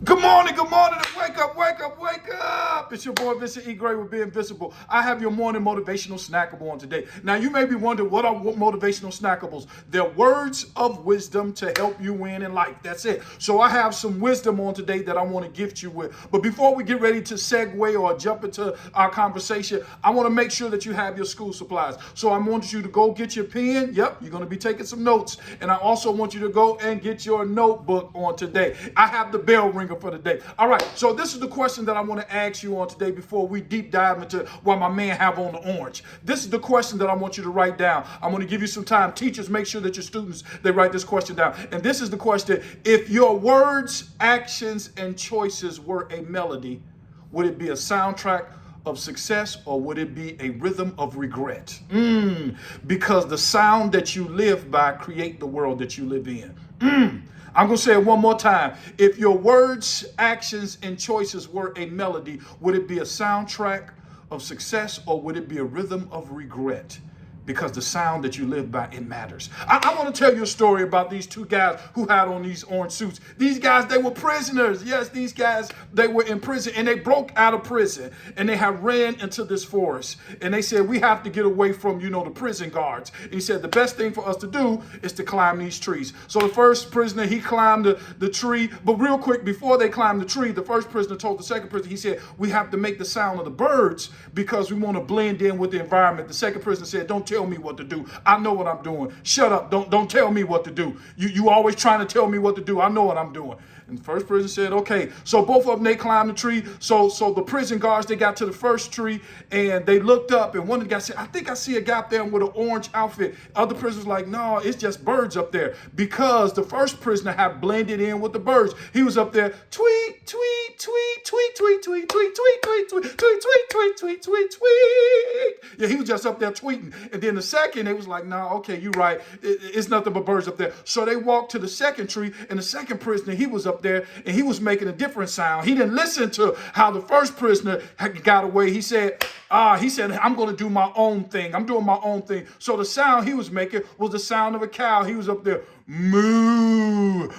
Good morning, and wake up, wake up, wake up. It's your boy, Vincent E. Gray with Being Visible. I have your morning motivational snackable on today. Now, you may be wondering, what are motivational snackables? They're words of wisdom to help you win in life. That's it. So I have some wisdom on today that I want to gift you with. But before we get ready to segue or jump into our conversation, I want to make sure that you have your school supplies. So I want you to go get your pen. Yep, you're going to be taking some notes. And I also want you to go and get your notebook on today. I have the bell ringer for the day. All right, so this is the question that I want to ask you on today before we deep dive into what my man have on the orange. This is the question that I want you to write down. I'm going to give you some time. Teachers, make sure that your students, they write this question down. And this is the question: if your words, actions, and choices were a melody, would it be a soundtrack of success, or would it be a rhythm of regret? Because the sound that you live by create the world that you live in. I'm going to say it one more time. If your words, actions, and choices were a melody, would it be a soundtrack of success, or would it be a rhythm of regret? Because the sound that you live by, it matters. I want to tell you a story about these two guys who had on these orange suits. These guys, they were prisoners. Yes, these guys, they were in prison, and they broke out of prison, and they had ran into this forest, and they said, we have to get away from, the prison guards. And he said, the best thing for us to do is to climb these trees. So the first prisoner, he climbed the tree, but real quick, before they climbed the tree, the first prisoner told the second prisoner, he said, we have to make the sound of the birds because we want to blend in with the environment. The second prisoner said, don't tell me what to do. I know what I'm doing. Shut up. Don't tell me what to do. You always trying to tell me what to do. I know what I'm doing. And the first prisoner said, okay. So both of them, they climbed the tree. So the prison guards, they got to the first tree, and they looked up, and one of the guys said, I think I see a guy up there with an orange outfit. Other prisoners like, no, it's just birds up there, because the first prisoner had blended in with the birds. He was up there, tweet, tweet, tweet, tweet, tweet, tweet, tweet, tweet, tweet, tweet, tweet, tweet, tweet, tweet, tweet, tweet. Yeah, he was just up there tweeting. And then the second, they was like, no, okay, you're right. It's nothing but birds up there. So they walked to the second tree, and the second prisoner, he was up there, and he was making a different sound. He didn't listen to how the first prisoner got away. He said, I'm going to do my own thing. I'm doing my own thing. So the sound he was making was the sound of a cow. He was up there, moo,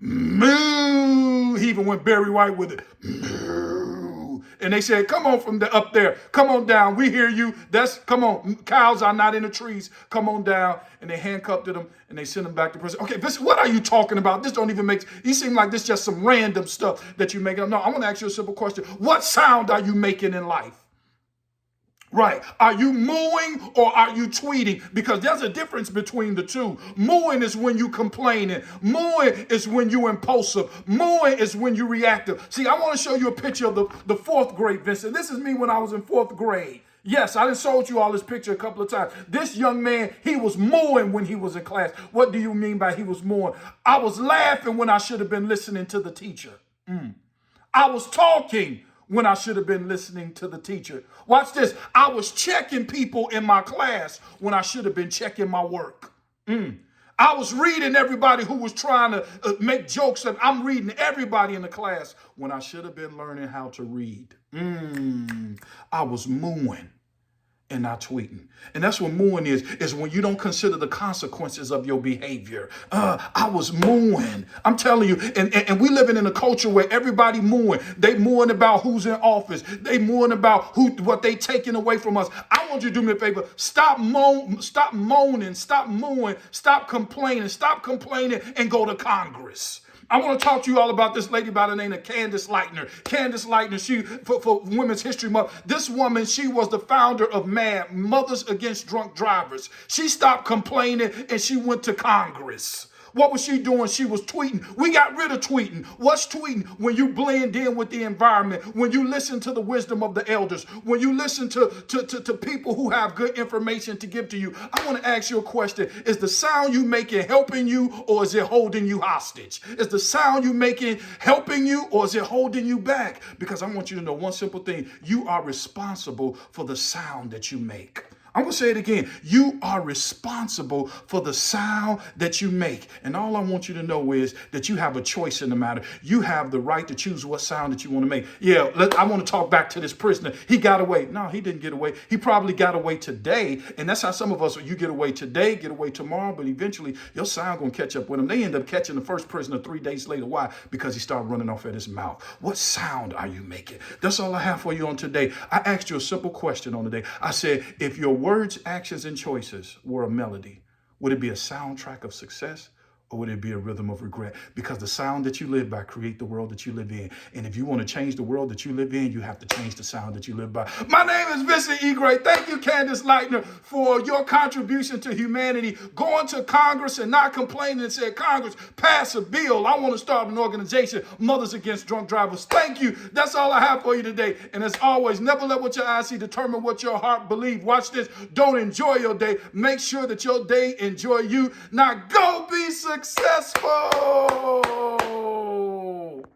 moo. He even went Barry White with it, moo. And they said, come on from up there. Come on down. We hear you. Come on. Cows are not in the trees. Come on down. And they handcuffed him, and they sent him back to prison. Okay, what are you talking about? This don't even make sense. You seem like this just some random stuff that you make up. No, I want to ask you a simple question. What sound are you making in life? Right. Are you mooing or are you tweeting? Because there's a difference between the two. Mooing is when you complaining. Mooing is when you impulsive. Mooing is when you reactive. See, I want to show you a picture of the fourth grade, Vincent. This is me when I was in fourth grade. Yes, I done showed you all this picture a couple of times. This young man, he was mooing when he was in class. What do you mean by he was mooing? I was laughing when I should have been listening to the teacher. I was talking when I should have been listening to the teacher. Watch this. I was checking people in my class when I should have been checking my work. I was reading everybody who was trying to make jokes, and I'm reading everybody in the class when I should have been learning how to read. I was mooing and not tweeting. And that's what mooing is when you don't consider the consequences of your behavior. I was mooing. I'm telling you, and we living in a culture where everybody mooing. They mooing about who's in office. They mooing about what they taking away from us. I want you to do me a favor. Stop moaning, stop mooing, stop complaining, and go to Congress. I want to talk to you all about this lady by the name of Candice Lightner. Candice Lightner, she, for Women's History Month, this woman, she was the founder of MAD, Mothers Against Drunk Drivers. She stopped complaining and she went to Congress. What was she doing? She was tweeting. We got rid of tweeting. What's tweeting? When you blend in with the environment, when you listen to the wisdom of the elders, when you listen to people who have good information to give to you. I want to ask you a question. Is the sound you making helping you, or is it holding you hostage? Is the sound you making helping you, or is it holding you back? Because I want you to know one simple thing. You are responsible for the sound that you make. I'm going to say it again. You are responsible for the sound that you make. And all I want you to know is that you have a choice in the matter. You have the right to choose what sound that you want to make. Yeah, I want to talk back to this prisoner. He got away. No, he didn't get away. He probably got away today. And that's how some of us, you get away today, get away tomorrow, but eventually your sound going to catch up with him. They end up catching the first prisoner 3 days later. Why? Because he started running off at his mouth. What sound are you making? That's all I have for you on today. I asked you a simple question on the day. I said, if your words, actions, and choices were a melody, would it be a soundtrack of success? Or would it be a rhythm of regret? Because the sound that you live by create the world that you live in. And if you want to change the world that you live in, you have to change the sound that you live by. My name is Vincent E. Gray. Thank you, Candice Lightner, for your contribution to humanity. Going to Congress and not complaining and saying, Congress, pass a bill. I want to start an organization, Mothers Against Drunk Drivers. Thank you. That's all I have for you today. And as always, never let what your eyes see determine what your heart believes. Watch this. Don't enjoy your day. Make sure that your day enjoy you. Now go be successful.